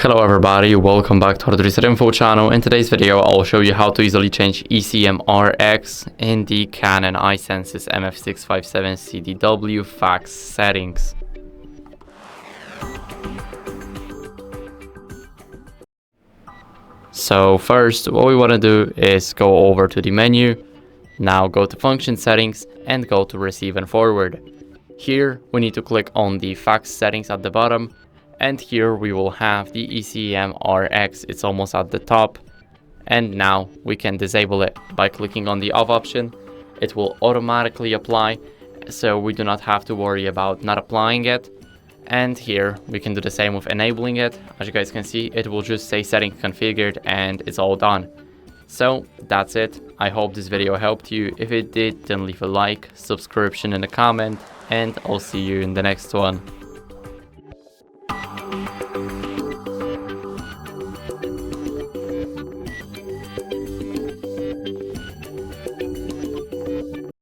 Hello everybody, welcome back to hardreset.info channel. In today's video, I'll show you how to easily change ECM RX in the CANON i-SENSYS MF657Cdw fax settings. So first, what we want to do is go over to the menu. Now go to function settings and go to receive and forward. Here we need to click on the fax settings at the bottom, and here we will have the ECM RX. It's almost at the top, and now we can disable it by clicking on the off option. It will automatically apply, so we do not have to worry about not applying it. And here we can do the same with enabling it. As you guys can see, it will just say setting configured and it's all done. So that's it. I hope this video helped you. If it did, then leave a like, subscription and a comment, and I'll see you in the next one.